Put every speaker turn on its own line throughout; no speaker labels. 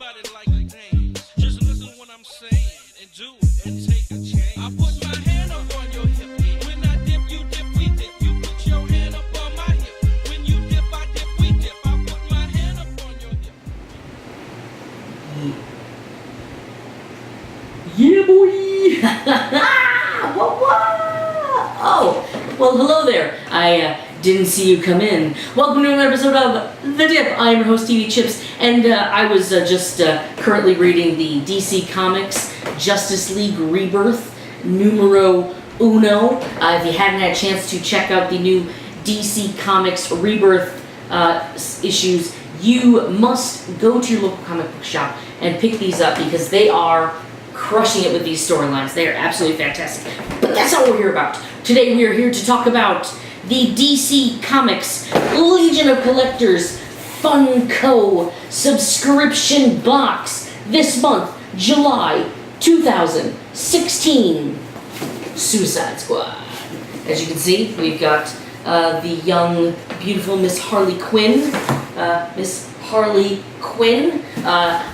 Everybody like to dance. Just listen to what I'm saying and do it and take a chance. I put my hand up on your hip. When I dip, you dip, we dip. You put your hand up on my hip. When you dip, I dip, we dip. I put my hand up on your hip.
Yeah, boy! Whoa. Oh, well, hello there. I didn't see you come in. Welcome to another episode of The Dip. I am your host, TVChips, and I was just currently reading the DC Comics Justice League Rebirth numero uno. If you haven't had a chance to check out the new DC Comics Rebirth issues, you must go to your local comic book shop and pick these up because they are crushing it with these storylines. They are absolutely fantastic. But that's not what we're here about. Today we are here to talk about the DC Comics Legion of Collectors Funko subscription box this month, July 2016. Suicide Squad. As you can see, we've got the young, beautiful Miss Harley Quinn.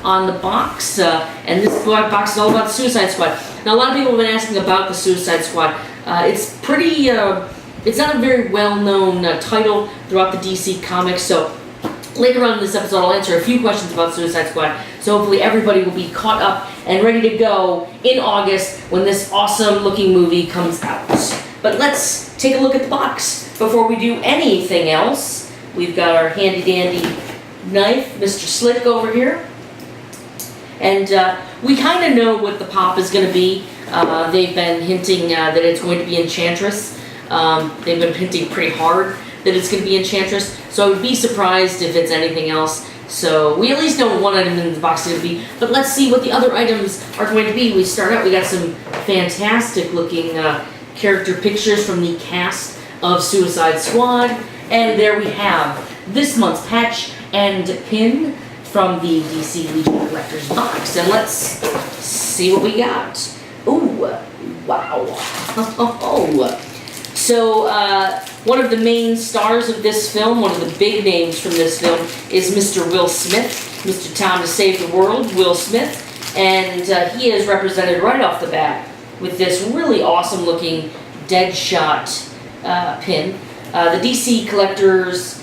On the box, and this box is all about the Suicide Squad. Now, a lot of people have been asking about the Suicide Squad. It's pretty, it's not a very well-known title throughout the DC Comics, so later on in this episode I'll answer a few questions about Suicide Squad, so hopefully everybody will be caught up and ready to go in August when this awesome-looking movie comes out. But let's take a look at the box before we do anything else. We've got our handy-dandy knife, Mr. Slick over here. And we kind of know what the pop is going to be. They've been hinting that it's going to be Enchantress. They've been hinting pretty hard that it's going to be Enchantress. So I would be surprised if it's anything else. So we at least know what one item in the box is going to be. But let's see what the other items are going to be. We start out, we got some fantastic looking character pictures from the cast of Suicide Squad. And there we have this month's patch and pin from the DC Legion of Collectors box. And let's see what we got. Ooh, wow. So, one of the main stars of this film, one of the big names from this film, is Mr. Will Smith, Mr. Time to Save the World, Will Smith. And he is represented right off the bat with this really awesome looking Deadshot pin. The DC Collectors,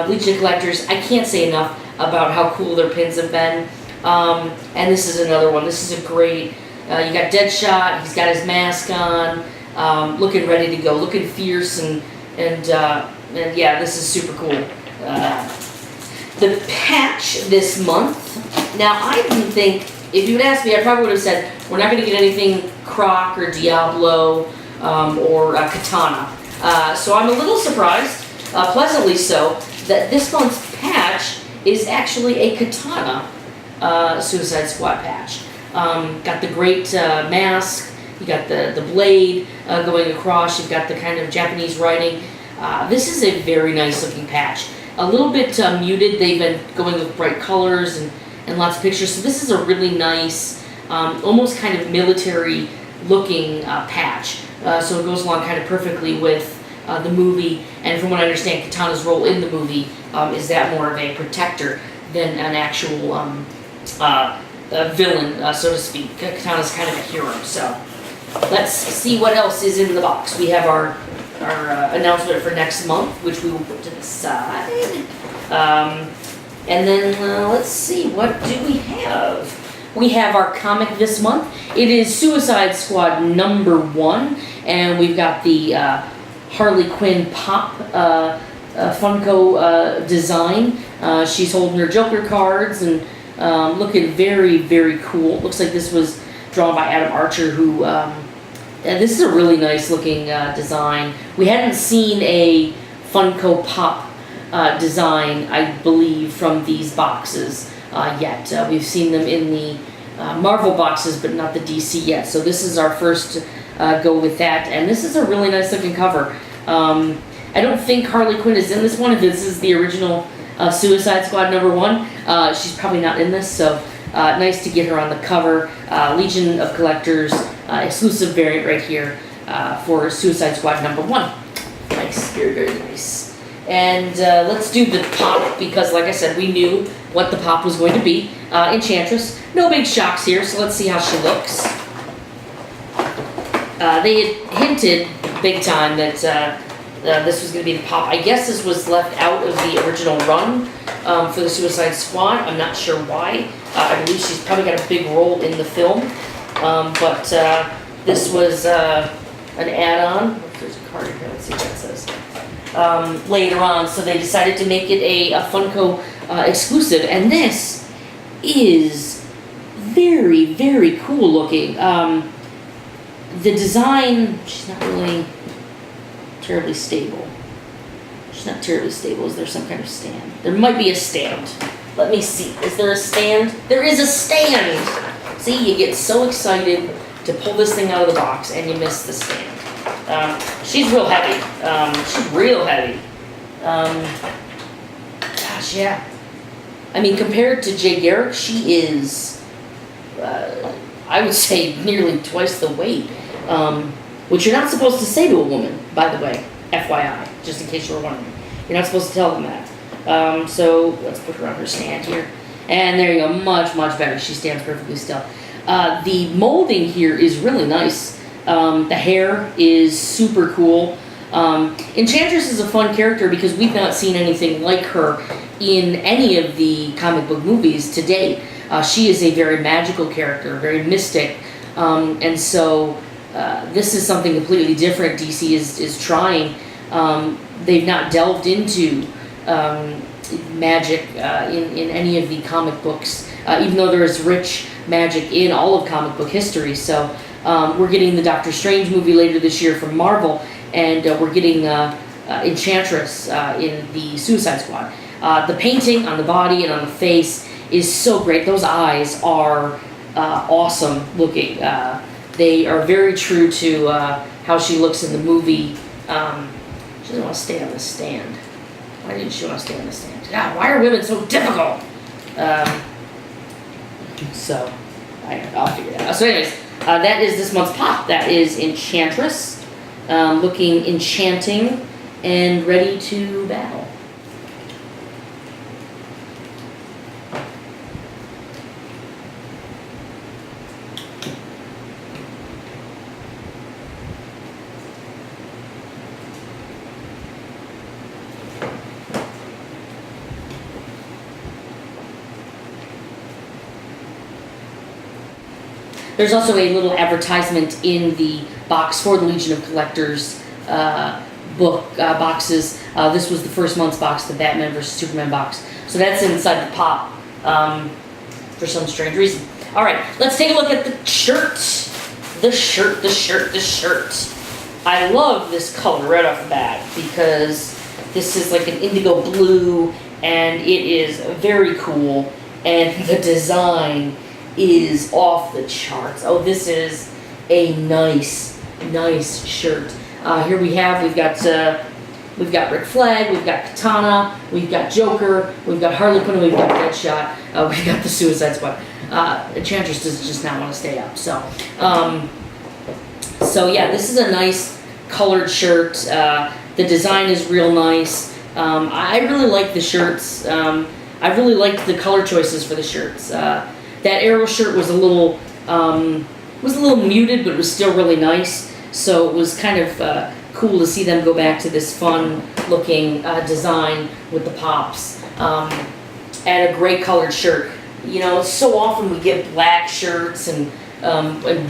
Legion of Collectors, I can't say enough about how cool their pins have been. And this is another one. This is a great, you got Deadshot, he's got his mask on, looking ready to go, looking fierce, and yeah, this is super cool. The patch this month, now I didn't think, if you would ask me, I probably would have said, we're not going to get anything Croc or Diablo or Katana. So I'm a little surprised, pleasantly so, that this month's patch is actually a Katana Suicide Squad patch. Got the great mask, you got the blade going across, you've got the kind of Japanese writing. This is a very nice looking patch. A little bit muted, they've been going with bright colors and lots of pictures, so this is a really nice, almost kind of military looking patch. So it goes along kind of perfectly with the movie, and from what I understand, Katana's role in the movie is that more of a protector than an actual villain, so to speak. Katana's kind of a hero. So let's see what else is in the box. We have our announcement for next month, which we will put to the side. And then let's see, what do we have? We have our comic this month. It is Suicide Squad #1, and we've got the Harley Quinn Pop Funko design. She's holding her Joker cards and looking very, very cool. Looks like this was drawn by Adam Archer, who, and this is a really nice looking design. We hadn't seen a Funko Pop design, I believe, from these boxes yet. We've seen them in the Marvel boxes, but not the DC yet. So this is our first go with that, and this is a really nice looking cover. I don't think Harley Quinn is in this one. If this is the original Suicide Squad #1, she's probably not in this, so nice to get her on the cover. Legion of Collectors exclusive variant right here for Suicide Squad #1. Nice, very, very nice. And let's do the pop because, like I said, we knew what the pop was going to be. Enchantress. No big shocks here, so let's see how she looks. They had hinted big time that this was going to be the pop. I guess this was left out of the original run for the Suicide Squad. I'm not sure why. I believe she's probably got a big role in the film. But this was an add-on. There's a card here. Let's see what that says. Later on, so they decided to make it a Funko exclusive. And this is very, very cool looking. The design, she's not really terribly stable. She's not terribly stable. Is there some kind of stand? There might be a stand. Let me see. Is there a stand? There is a stand! See, you get so excited to pull this thing out of the box and you miss the stand. She's real heavy. She's real heavy. Gosh, yeah. I mean, compared to Jay Garrick, she is, I would say, nearly twice the weight. Which you're not supposed to say to a woman, by the way, FYI, just in case you were wondering. You're not supposed to tell them that. So let's put her on her stand here. And there you go, much, much better. She stands perfectly still. The molding here is really nice. The hair is super cool. Enchantress is a fun character because we've not seen anything like her in any of the comic book movies to date. She is a very magical character, very mystic. And so this is something completely different DC is trying. They've not delved into magic in any of the comic books, even though there is rich magic in all of comic book history. So we're getting the Doctor Strange movie later this year from Marvel, and we're getting Enchantress in the Suicide Squad. The painting on the body and on the face is so great. Those eyes are awesome looking. They are very true to how she looks in the movie. She doesn't want to stay on the stand. Why didn't she want to stay on the stand? God, why are women so difficult? So, I'll figure that out. So anyways, that is this month's pop. That is Enchantress. Looking enchanting and ready to battle. There's also a little advertisement in the box for the Legion of Collectors book boxes. This was the first month's box, the Batman vs. Superman box. So that's inside the pop for some strange reason. All right, let's take a look at the shirt. The shirt. I love this color right off the bat because this is like an indigo blue and it is very cool, and the design is off the charts. Oh, this is a nice shirt. Here we've got Rick Flag, we've got Katana, we've got Joker, we've got Harley Quinn, we've got Deadshot, we've got the Suicide Squad. Enchantress does just not want to stay up. So yeah, this is a nice colored shirt. The design is real nice. I really like the shirts. I really liked the color choices for the shirts. That Arrow shirt was a little muted, but it was still really nice. So it was kind of cool to see them go back to this fun-looking design with the pops, and a great colored shirt. You know, so often we get black shirts and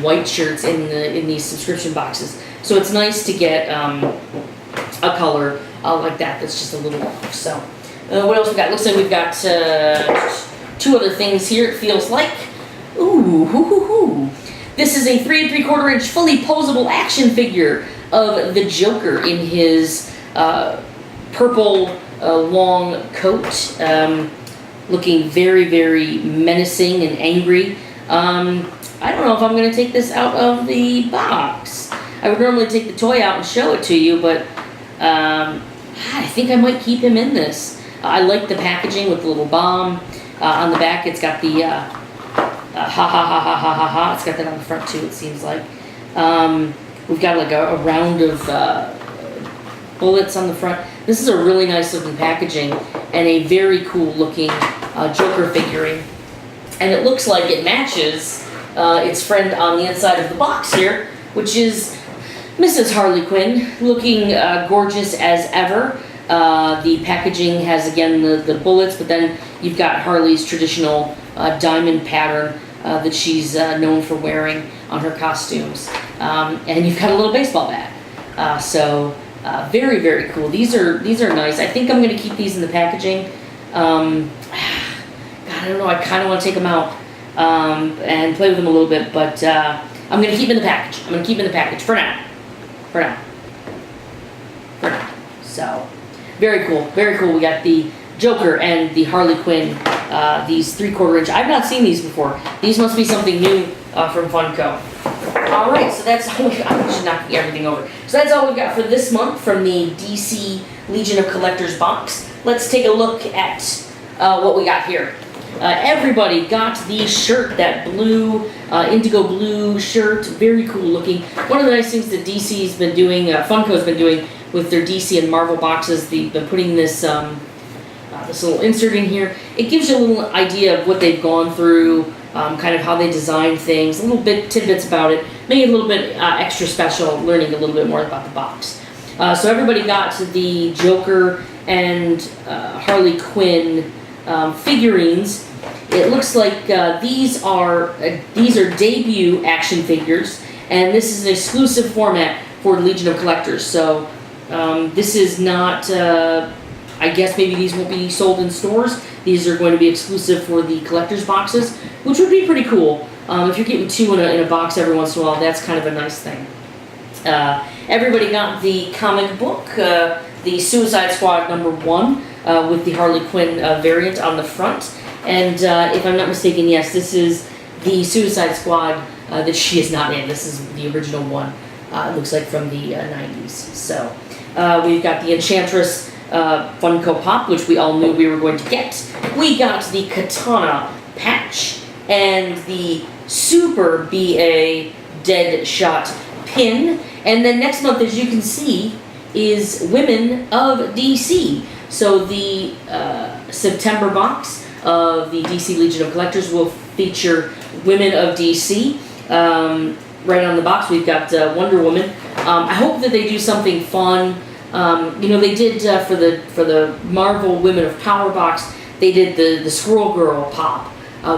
white shirts in these subscription boxes. So it's nice to get a color like that that's just a little off. So what else we got? Looks like we've got two other things here, it feels like. Ooh, hoo, hoo, hoo. This is a 3 3/4 inch fully posable action figure of the Joker in his purple long coat, looking very, very menacing and angry. I don't know if I'm going to take this out of the box. I would normally take the toy out and show it to you, but I think I might keep him in this. I like the packaging with the little bomb. On the back, it's got the ha ha ha ha ha ha ha. It's got that on the front too, it seems like. We've got like a round of bullets on the front. This is a really nice looking packaging and a very cool looking Joker figurine. And it looks like it matches its friend on the inside of the box here, which is Mrs. Harley Quinn, looking gorgeous as ever. The packaging has, again, the bullets, but then you've got Harley's traditional diamond pattern that she's known for wearing on her costumes. And you've got a little baseball bat. So very, very cool. These are nice. I think I'm going to keep these in the packaging. God, I don't know. I kind of want to take them out and play with them a little bit, but I'm going to keep them in the package. I'm going to keep them in the package for now. For now. So, very cool. Very cool. We got the Joker and the Harley Quinn, these 3/4 inch. I've not seen these before. These must be something new from Funko. Alright, so that's all we got. I'm just knocking everything over. So that's all we've got for this month from the DC Legion of Collectors box. Let's take a look at what we got here. Everybody got the shirt, that blue, indigo blue shirt, very cool looking. One of the nice things that DC's been doing, Funko's been doing with their DC and Marvel boxes, they've been putting this this little insert in here. It gives you a little idea of what they've gone through, kind of how they design things, a little bit tidbits about it, make it a little bit extra special, learning a little bit more about the box. So everybody got the Joker and Harley Quinn figurines. It looks like these are debut action figures, and this is an exclusive format for the Legion of Collectors. So this is not, I guess maybe these won't be sold in stores. These are going to be exclusive for the collector's boxes, which would be pretty cool. If you're getting two in a box every once in a while, that's kind of a nice thing. Everybody got the comic book, the Suicide Squad #1, with the Harley Quinn variant on the front. And if I'm not mistaken, yes, this is the Suicide Squad that she is not in. This is the original one. It looks like from the 90s. So we've got the Enchantress Funko Pop, which we all knew we were going to get. We got the Katana patch and the Super BA Deadshot pin. And then next month, as you can see, is Women of DC. So the September box of the DC Legion of Collectors will feature Women of DC. Right on the box, we've got Wonder Woman. I hope that they do something fun. You know, they did for the Marvel Women of Power box, they did the Squirrel Girl pop,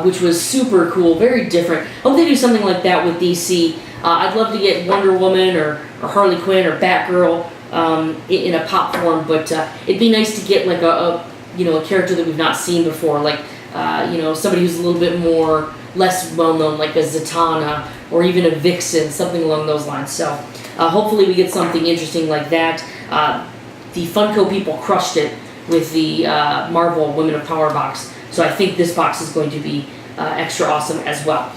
which was super cool, very different. I hope they do something like that with DC. I'd love to get Wonder Woman or Harley Quinn or Batgirl in a pop form, but it'd be nice to get like a character that we've not seen before, like somebody who's a little bit more less well known, like a Zatanna or even a Vixen, something along those lines. So hopefully we get something interesting like that. The Funko people crushed it with the Marvel Women of Power box, so I think this box is going to be extra awesome as well.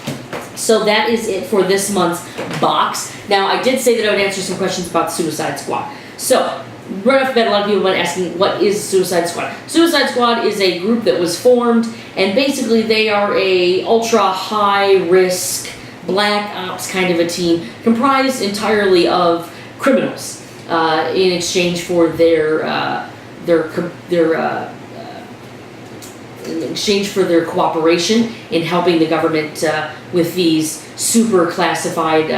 So that is it for this month's box. Now, I did say that I would answer some questions about Suicide Squad. So, right off the bat, a lot of people have been asking, what is Suicide Squad? Suicide Squad is a group that was formed, and basically they are a ultra high-risk black ops kind of a team, comprised entirely of criminals, in exchange for in exchange for their cooperation in helping the government with these super classified,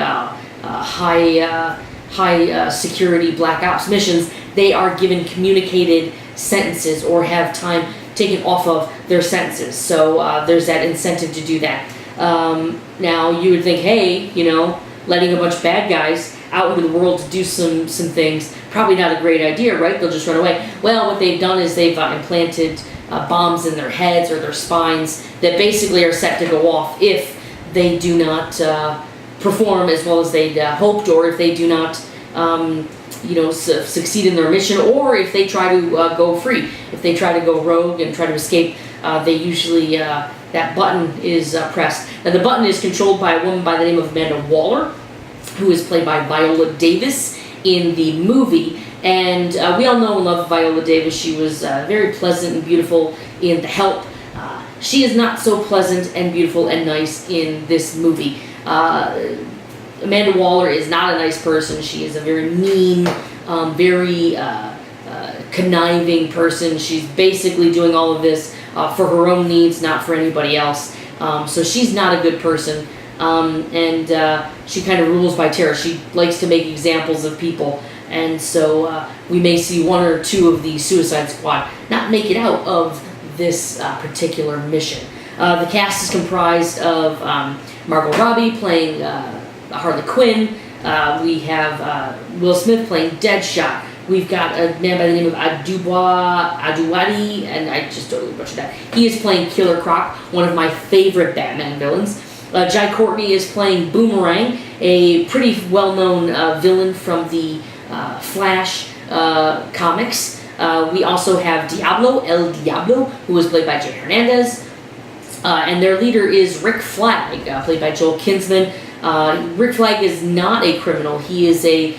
high security black ops missions. They are given communicated sentences or have time taken off of their sentences. So there's that incentive to do that. Now you would think, hey, letting a bunch of bad guys out into the world to do some things, probably not a great idea, right? They'll just run away. Well, what they've done is they've implanted bombs in their heads or their spines that basically are set to go off if they do not perform as well as they'd hoped, or if they do not succeed in their mission, or if they try to go free. If they try to go rogue and try to escape, they usually, that button is pressed. Now, the button is controlled by a woman by the name of Amanda Waller, who is played by Viola Davis in the movie. And we all know and love Viola Davis. She was very pleasant and beautiful in The Help. She is not so pleasant and beautiful and nice in this movie. Amanda Waller is not a nice person. She is a very mean, very conniving person. She's basically doing all of this for her own needs, not for anybody else. So she's not a good person. And she kind of rules by terror. She likes to make examples of people. And so we may see one or two of the Suicide Squad not make it out of this particular mission. The cast is comprised of Margot Robbie playing Harley Quinn. We have Will Smith playing Deadshot. We've got a man by the name of Aduwadi, and I just totally butchered that. He is playing Killer Croc, one of my favorite Batman villains. Jai Courtney is playing Boomerang, a pretty well-known villain from the Flash comics. We also have Diablo, El Diablo, who is played by Jay Hernandez. And their leader is Rick Flag, played by Joel Kinsman. Rick Flag is not a criminal. He is a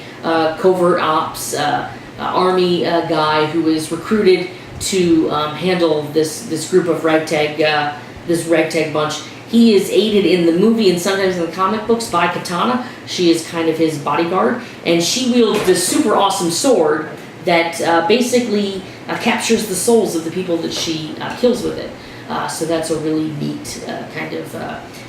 covert ops army guy who is recruited to handle this group of ragtag bunch. He is aided in the movie and sometimes in the comic books by Katana. She is kind of his bodyguard, and she wields this super awesome sword that basically captures the souls of the people that she kills with it. So that's a really neat kind of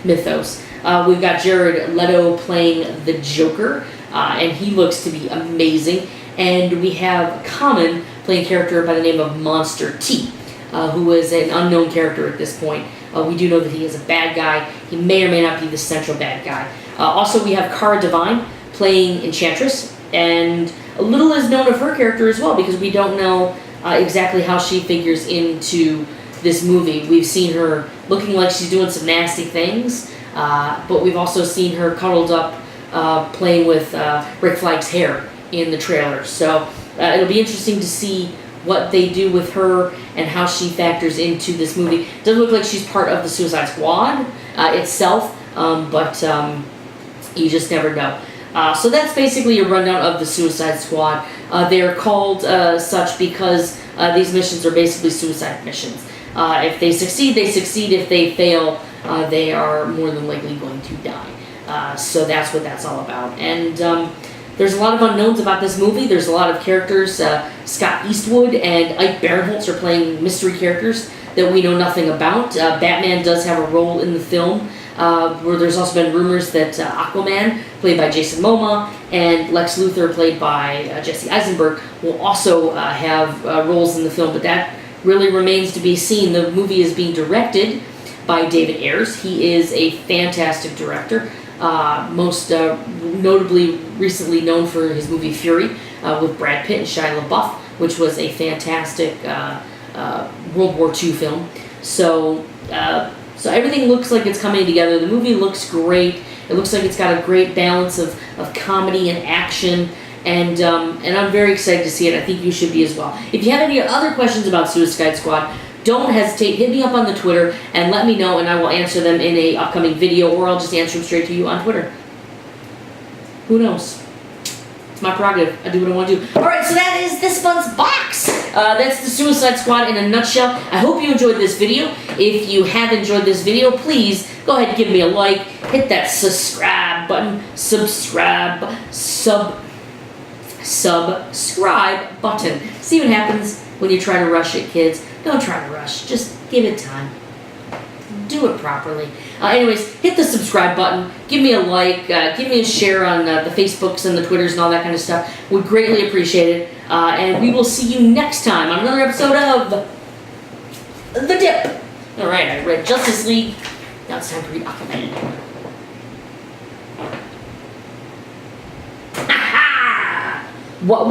mythos. We've got Jared Leto playing the Joker, and he looks to be amazing. And we have Common playing a character by the name of Monster T, who is an unknown character at this point. We do know that he is a bad guy. He may or may not be the central bad guy. Also, we have Cara Devine playing Enchantress, and a little is known of her character as well, because we don't know exactly how she figures into this movie. We've seen her looking like she's doing some nasty things, but we've also seen her cuddled up playing with Rick Flag's hair in the trailer. So it'll be interesting to see what they do with her and how she factors into this movie. Doesn't look like she's part of the Suicide Squad itself, but you just never know. So that's basically a rundown of the Suicide Squad. They're called such because these missions are basically suicide missions. If they succeed, they succeed. If they fail, they are more than likely going to die. So that's what that's all about. And there's a lot of unknowns about this movie. There's a lot of characters. Scott Eastwood and Ike Barinholtz are playing mystery characters that we know nothing about. Batman does have a role in the film, where there's also been rumors that Aquaman, played by Jason Momoa, and Lex Luthor, played by Jesse Eisenberg, will also have roles in the film, but that really remains to be seen. The movie is being directed by David Ayers. He is a fantastic director, most notably recently known for his movie Fury with Brad Pitt and Shia LaBeouf, which was a fantastic World War II film. So everything looks like it's coming together. The movie looks great. It looks like it's got a great balance of comedy and action. And I'm very excited to see it. I think you should be as well. If you have any other questions about Suicide Squad, don't hesitate. Hit me up on the Twitter and let me know, and I will answer them in a upcoming video, or I'll just answer them straight to you on Twitter. Who knows? It's my prerogative. I do what I want to do. Alright, so that is this month's box. That's the Suicide Squad in a nutshell. I hope you enjoyed this video. If you have enjoyed this video, please go ahead and give me a like. Hit that subscribe button. Subscribe button. See what happens when you try to rush it, kids. Don't try to rush. Just give it time. Do it properly. Anyways, hit the subscribe button. Give me a like. Give me a share on the Facebooks and the Twitters and all that kind of stuff. We'd greatly appreciate it. And we will see you next time on another episode of The Dip. Alright, I read Justice League. Now it's time to read Aquaman. Aha! What?